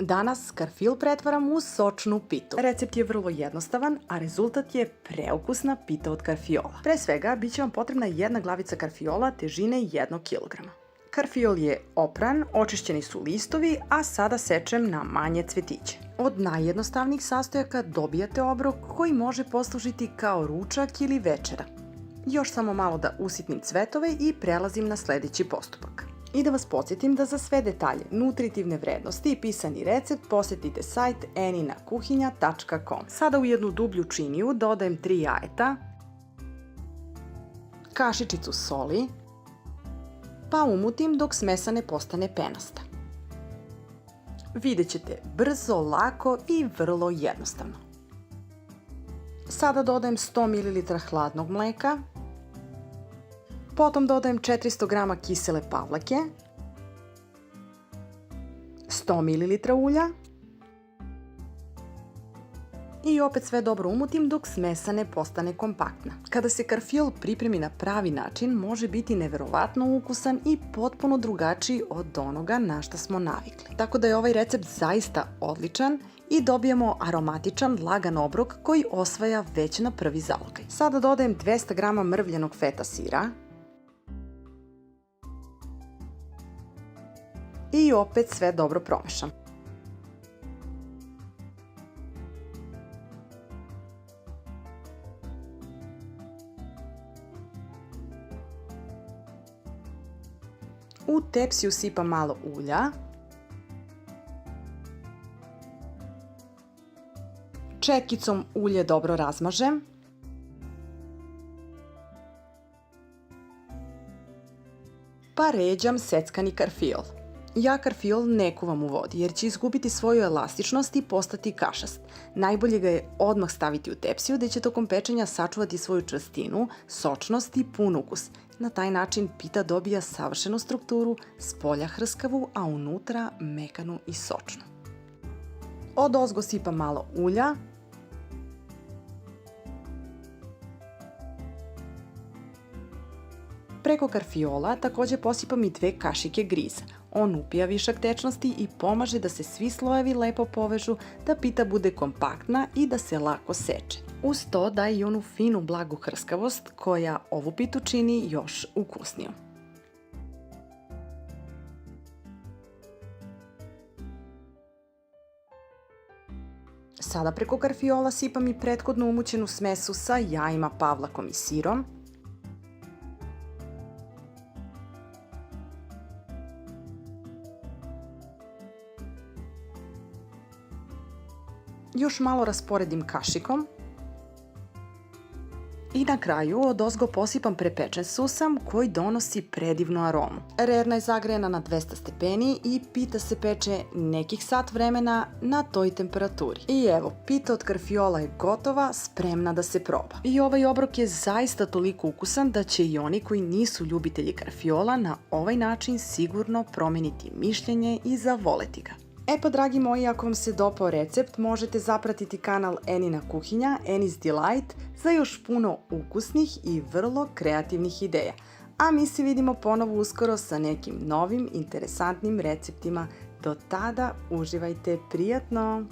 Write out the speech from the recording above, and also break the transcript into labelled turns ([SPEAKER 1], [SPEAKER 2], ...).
[SPEAKER 1] Danas karfil pretvaram u sočnu pitu. Recept je vrlo jednostavan, a rezultat je preukusna pita od karfiola. Pre svega, bit će vam potrebna jedna glavica karfiola težine 1 kg. Karfiol je opran, očišćeni su listovi, a sada sečem na manje cvetiće. Od najjednostavnijih sastojaka dobijate obrok koji može poslužiti kao ručak ili večera. Još samo malo da usitnim cvetove i prelazim na sledeći postupak. I da vas podsjetim da za sve detalje, nutritivne vrednosti i pisani recept posetite sajt eninakuhinja.com. Sada u jednu dublju činiju dodajem 3 jajeta, kašičicu soli, pa umutim dok smesa ne postane penasta. Vidjet ćete brzo, lako i vrlo jednostavno. Sada dodajem 100 ml hladnog mleka, potom dodajem 400 g kisele pavlake, 100 ml ulja i opet sve dobro umutim dok smesa ne postane kompaktna. Kada se karfil pripremi na pravi način, može biti neverovatno ukusan i potpuno drugačiji od onoga na šta smo navikli. Tako da je ovaj recept zaista odličan i dobijemo aromatičan, lagan obrok koji osvaja već na prvi zalogaj. Sada dodajem 200 g mrvljenog feta sira i opet sve dobro promešam. U tepsiju sipam malo ulja, četkicom ulje dobro razmažem, pa ređam seckani karfil. Ja karfil ne kuvam u vodi jer će izgubiti svoju elastičnost i postati kašast. Najbolje ga je odmah staviti u tepsiju gde će tokom pečenja sačuvati svoju čvrstinu, sočnost i pun ukus. Na taj način pita dobija savršenu strukturu, spolja hrskavu, a unutra mekanu i sočnu. Odozgo sipam malo ulja, preko karfiola takođe posipam i 2 kašike griza. On upija višak tečnosti i pomaže da se svi slojevi lepo povežu, da pita bude kompaktna i da se lako seče. Uz to daje i onu finu blagu hrskavost koja ovu pitu čini još ukusnijom. Sada preko karfiola sipam i prethodno umućenu smesu sa jajima, pavlakom i sirom. Još malo rasporedim kašikom i na kraju odozgo posipam prepečen susam koji donosi predivnu aromu. Rerna je zagrejana na 200 stepeni i pita se peče nekih sat vremena na toj temperaturi. I evo, pita od karfiola je gotova, spremna da se proba. I ovaj obrok je zaista toliko ukusan da će i oni koji nisu ljubitelji karfiola na ovaj način sigurno promeniti mišljenje i zavoleti ga. E pa dragi moji, ako vam se dopao recept, možete zapratiti kanal Enina kuhinja, Enis Delight, za još puno ukusnih i vrlo kreativnih ideja. A mi se vidimo ponovo uskoro sa nekim novim, interesantnim receptima. Do tada uživajte, prijatno!